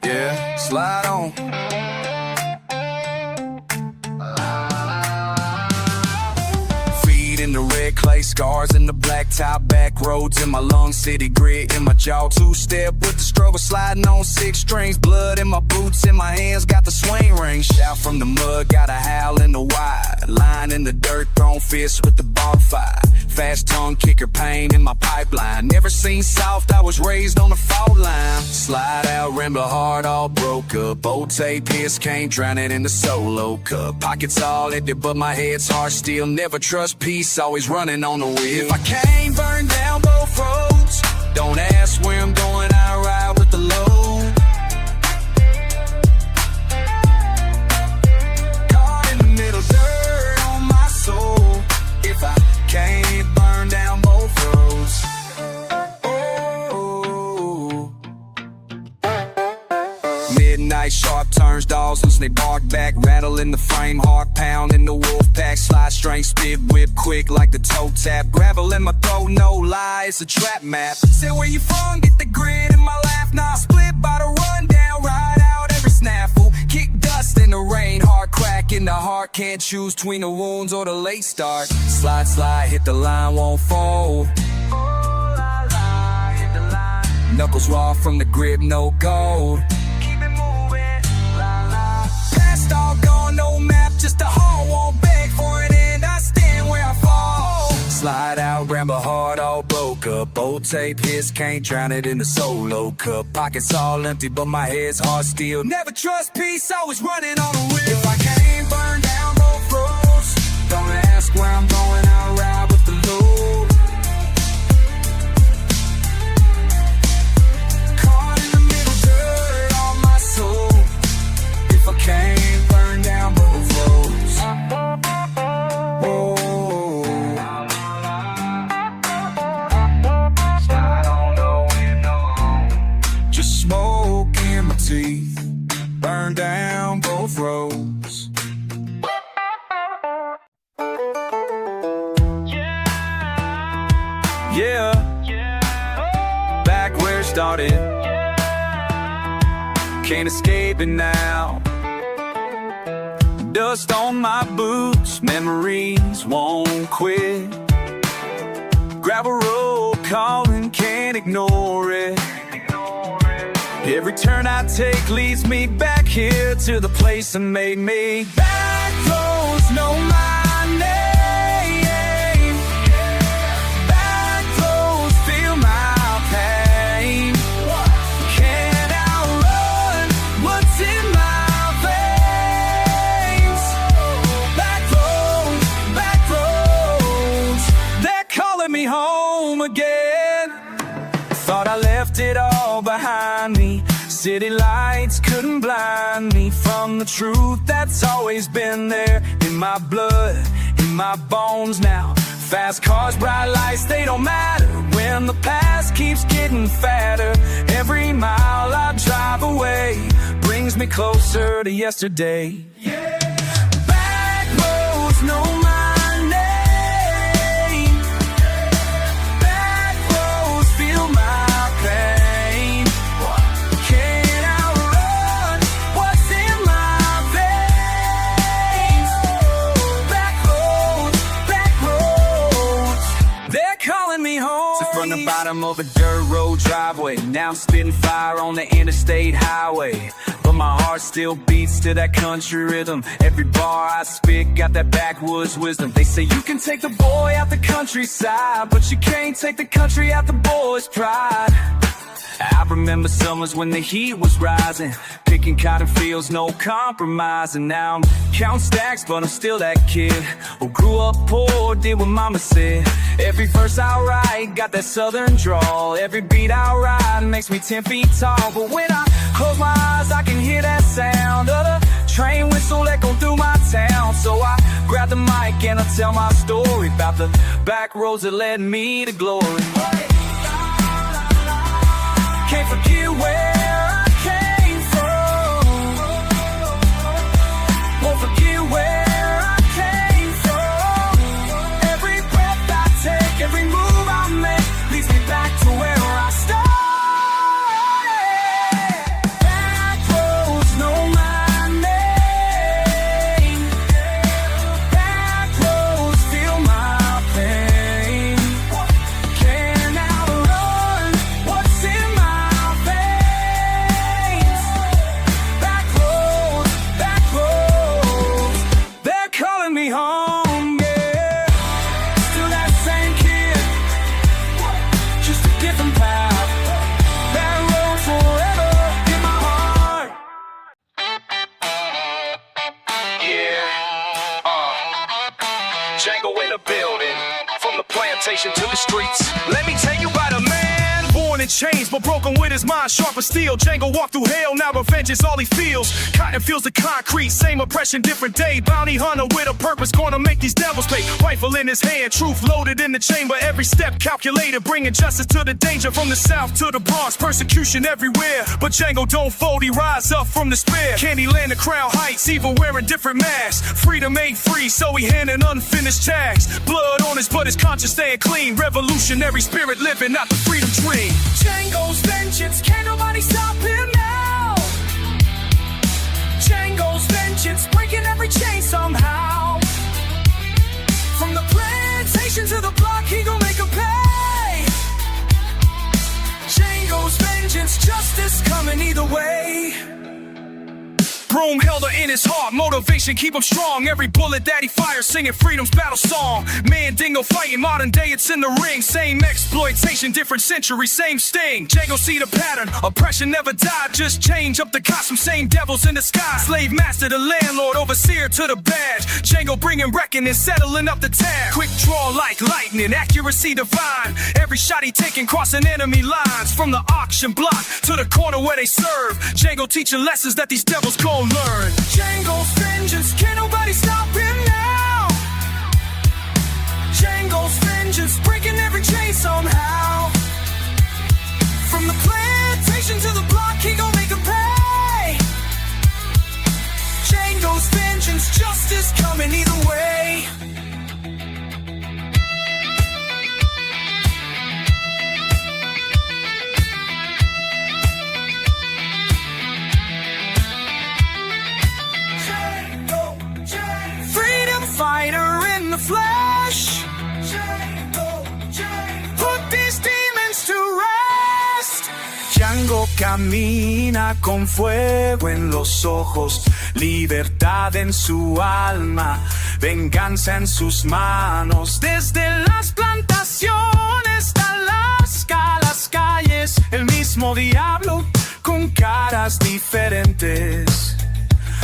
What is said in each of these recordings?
Yeah, slide on. Feet in the red clay, scars in the black top, back roads in my lungs, city grit in my jaw, two-step with the struggle, sliding on 6 strings, blood in my boots, in my hands, got the swing ring, shout from the mud, got a howl in the wide, lying in the dirt, thrown fists with the bonfire, fast tongue kicker, pain in my pipeline, never seen soft, I was raised on the fault line, slide out, ramble hard, all broke up, old tape hits, can't drown it in the solo cup, pockets all empty, but my head's hard still, never trust peace, always running on the wheel. If I can't burn down both roads, don't ask where I'm going, I ride with the load. Caught in the middle, dirt on my soul. If I can't burn down both roads. Oh. Midnight sharp turns, dogs loose, they bark back, rattle in the frame, heart pound in the wolf pack, slide strength, spit whip quick like the toe tap, gravel in my throat, no lie, it's a trap map. Say where you from, get the grid in my lap, nah, split by the rundown, ride out every snaffle, kick dust in the rain, hard crack in the heart, can't choose between the wounds or the late start, slide, slide, hit the line, won't fold. Knuckles raw from the grip, no gold. All gone, no map, just a hall, won't beg for an end, I stand where I fall. Slide out, ramble hard, all broke up, old tape hits, can't drown it in the solo cup, pockets all empty, but my head's hard steel, never trust peace, always running on the wheel. If I can't burn down both roads, don't ask where I'm going, I'll ride with the load. Caught in the middle, dirt on my soul. If I can't burn down both roads, oh. Slide on the window, just smoke in my teeth, burn down both roads. Yeah, back where it started, can't escape it now. Dust on my boots, memories won't quit. Gravel road calling, can't ignore it. Every turn I take leads me back here to the place that made me. Backroads know my name. Backroads feel my pain. Can't outrun what's in my me home again. Thought I left it all behind me. City lights couldn't blind me from the truth that's always been there in my blood, in my bones now. Fast cars, bright lights, they don't matter when the past keeps getting fatter. Every mile I drive away brings me closer to yesterday. Yeah. Backroads know my from the bottom of a dirt road driveway. Now I'm spitting fire on the interstate highway, but my heart still beats to that country rhythm. Every bar I spit got that backwoods wisdom. They say you can take the boy out the countryside, but you can't take the country out the boy's pride. I remember summers when the heat was rising, picking cotton fields, no compromising. Now I'm counting stacks, but I'm still that kid who grew up poor, did what mama said. Every verse I write got that southern drawl. Every beat I ride makes me 10 feet tall. But when I close my eyes, I can hear that sound of the train whistle echo through my town. So I grab the mic and I tell my story about the back roads that led me to glory. Can't forget where I came from. Won't forget where I came from. Every breath I take, every move I make leads me back to where I started. anthem path. That road forever in my heart. Yeah, Django in the building, from the plantation to the streets. Let me tell you about a man born in chains, but broken with his mind sharp as steel. Django walked through hell, now revenge is all he feels. Cotton feels the concrete, same oppression, different day. Bounty hunter with a purpose, gonna make these devils pay. Rifle in his hand, truth loaded in the chamber. Every step calculated, bringing justice to the danger. From the south to the Bronx, persecution everywhere. But Django don't fold, he rise up from despair. Can he land the crown heights, even wearing different masks? Freedom ain't free, so he handing unfinished tags. Blood on his, but his conscience staying clean. Revolutionary spirit living out the freedom dream. Django's vengeance, can't nobody stop him now. Django's vengeance, breaking every chain somehow. From the plantation to the block, he gon' make 'em pay. Django's vengeance, justice coming either way. Broom held her in his heart, motivation keep him strong. Every bullet that he fires, singing freedom's battle song. Man dingo fighting, modern day it's in the ring. Same exploitation, different century, same sting. Django see the pattern, oppression never died. Just change up the costume, same devils in the sky. Slave master to landlord, overseer to the badge. Django bringing reckoning, settling up the tab. Quick draw like lightning, accuracy divine. Every shot he taking, crossing enemy lines. From the auction block to the corner where they serve. Django teaching lessons that these devils gon' learn. Django's vengeance, can't nobody stop him now. Django's vengeance, breaking every chain somehow. From the plantation to the block, he gon' make 'em pay. Django's vengeance, justice coming either way. Fighter in the flesh, put these demons to rest. Django camina con fuego en los ojos, libertad en su alma, venganza en sus manos. Desde las plantaciones a las calles, el mismo diablo con caras diferentes.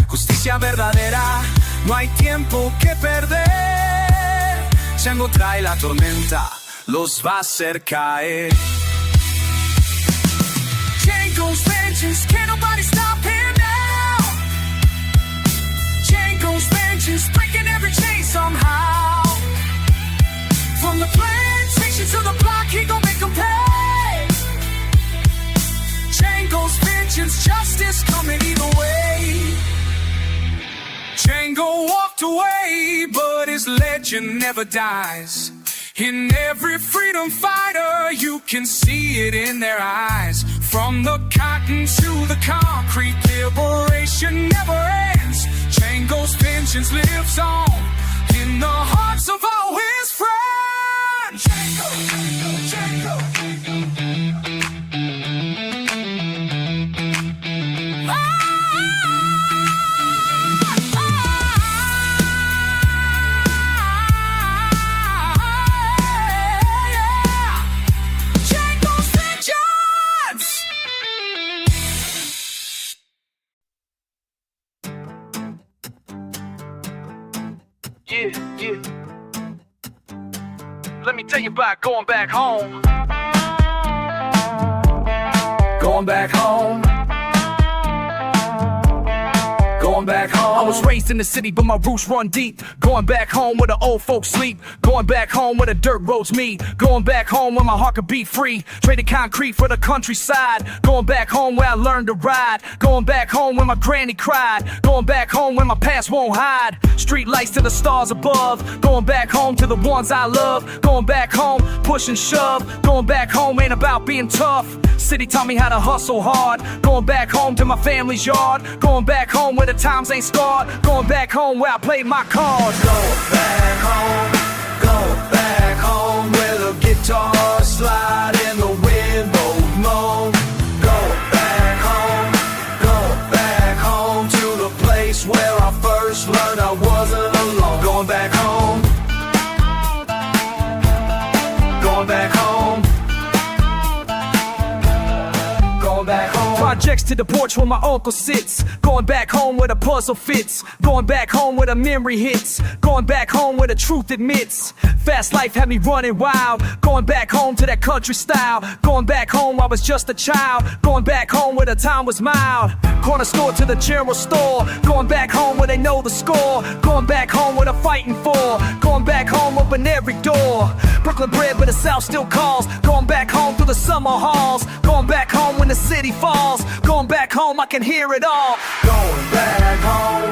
Justicia verdadera, no hay tiempo que perder. Django trae la tormenta, los va a hacer caer. Django's vengeance, can't nobody stop him now. Django's vengeance, breaking every chain somehow. From the plantation to the block, he gon' make 'em pay. Django's vengeance, justice coming either way. Django walked away, but his legend never dies. In every freedom fighter, you can see it in their eyes. From the cotton to the concrete, liberation never ends. Django's vengeance lives on in the hearts of all his friends. Django, Django, Django. Yeah. Let me tell you about going back home. Going back home. Going back home. I was raised in the city, but my roots run deep. Going back home where the old folks sleep. Going back home where the dirt roads meet. Going back home where my heart could beat free. Traded concrete for the countryside. Going back home where I learned to ride. Going back home where my granny cried. Going back home where my past won't hide. Street lights to the stars above. Going back home to the ones I love. Going back home, push and shove. Going back home ain't about being tough. City taught me how to hustle hard. Going back home to my family's yard. Going back home where the times ain't scarred. Going back home where I played my cards. Go back home, go back home where the guitar slide and the wind both moan. Go back home to the place where I first learned I wasn't alone. Going back home, going back home. projects to the porch where my uncle sits. Going back home where the puzzle fits. Going back home where the memory hits. Going back home where the truth admits. Fast life had me running wild. Going back home to that country style. Going back home I was just a child. Going back home where the time was mild. Corner store to the general store. Going back home where they know the score. Going back home where they're fighting for. Going back home, open every door. Brooklyn bred but the South still calls. Going back home through the summer halls. Going back home when the city falls. Going back home, I can hear it all. Going back home,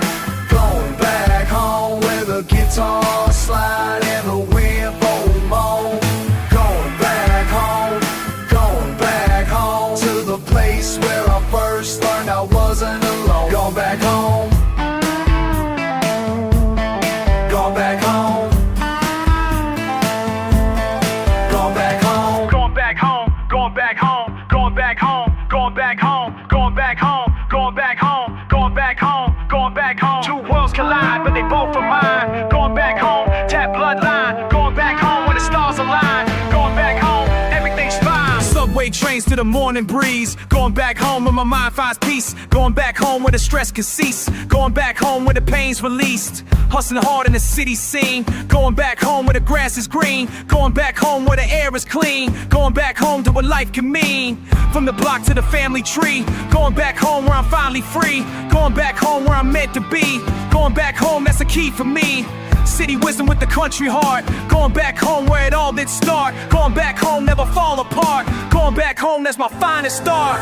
going back home, where the guitar slide and the wind blow moan. Going back home, to the place where I first learned I wasn't alone. Going back home, going back home, going back home, going back home, going back home, going back home, going back home, going back home, going back home, going back home, going back home. Two worlds collide, but they both are mine. Going back home, tap bloodline. Going back home where the stars align. Going back home, everything's fine. Subway trains to the morning breeze. Going back home where my mind finds peace. Going back home where the stress can cease. Going back home where the pain's released. Hustling hard in the city scene. Going back home where the grass is green. Going back home where the air is clean. Going back home to what life can mean. From the block to the family tree. Going back home where I'm finally free. Going back home where I'm meant to be. Going back home, that's the key for me. City wisdom with the country heart. Going back home where it all did start. Going back home, never fall apart. Going back home, that's my finest start.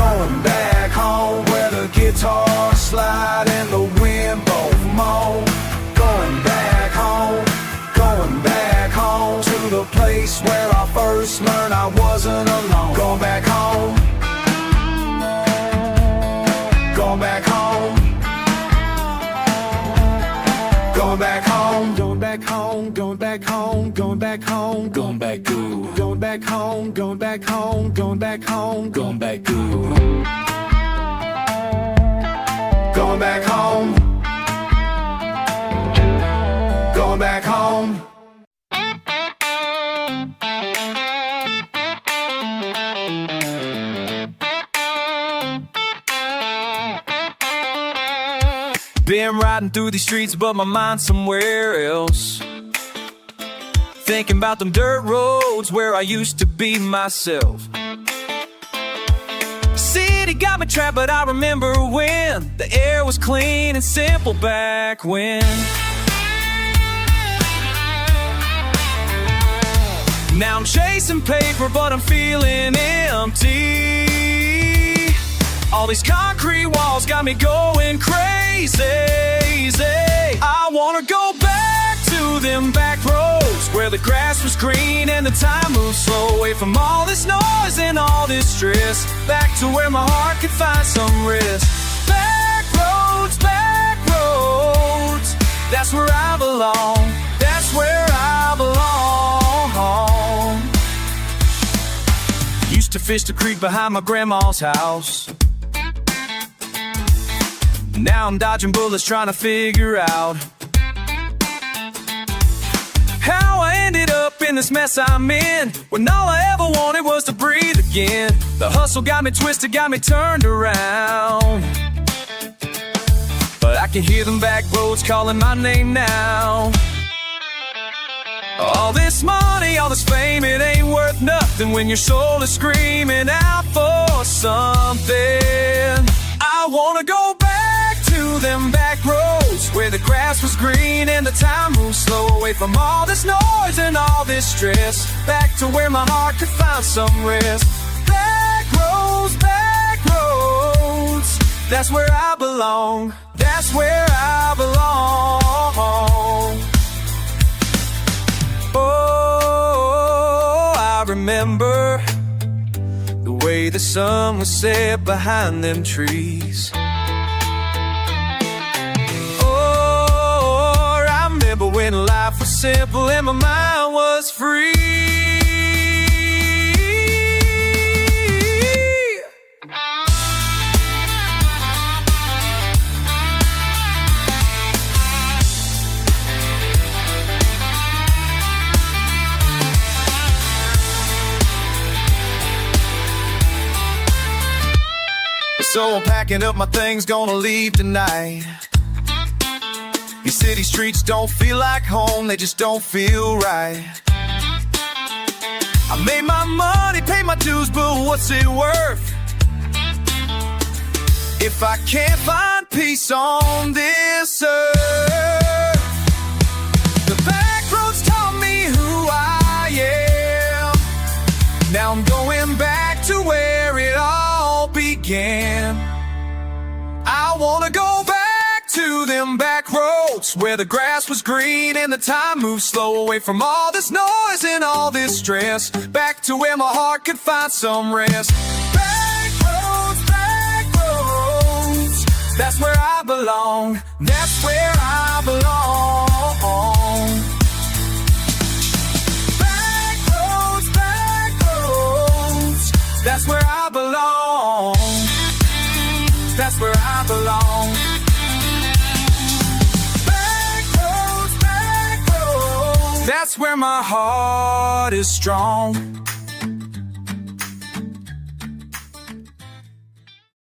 going back home, where the guitar slide and the wind both moan. Going back home, to the place where I first learned I wasn't alone. Going back home, going back home, going back home, going back home, going back home, going back home, going back goo. Going back home, going back home, going back home, going back goo. Going back home, going back home. Been riding through these streets, but my mind's somewhere else. Thinking about them dirt roads where I used to be myself. City got me trapped, but I remember when the air was clean and simple back when. Now I'm chasing paper, but I'm feeling empty. All these concrete walls got me going crazy. I wanna go back to them back roads where the grass was green and the time moved slow. Away from all this noise and all this stress. Back to where my heart could find some rest. Back roads, that's where I belong. That's where I belong. Used to fish the creek behind my grandma's house. Now I'm dodging bullets trying to figure out how I ended up in this mess I'm in, when all I ever wanted was to breathe again. The hustle got me twisted, got me turned around, but I can hear them back roads calling my name now. All this money, all this fame, it ain't worth nothing when your soul is screaming out for something. I wanna go back to them back roads where the grass was green and the time moved slow. Away from all this noise and all this stress. Back to where my heart could find some rest. Back roads, that's where I belong. That's where I belong. Oh, I remember the way the sun was set behind them trees. Oh, I remember when life was simple and my mind was free. So I'm packing up my things, gonna leave tonight. These city streets don't feel like home, they just don't feel right. I made my money, paid my dues, but what's it worth if I can't find peace on this earth? The backroads taught me who I am. Now I'm going back to where it all began. I wanna go back to them back roads where the grass was green and the time moved slow, away from all this noise and all this stress, back to where my heart could find some rest. Back roads, that's where I belong, that's where I belong. Back roads, that's where I belong, that's where I belong. Back roads, that's where my heart is strong.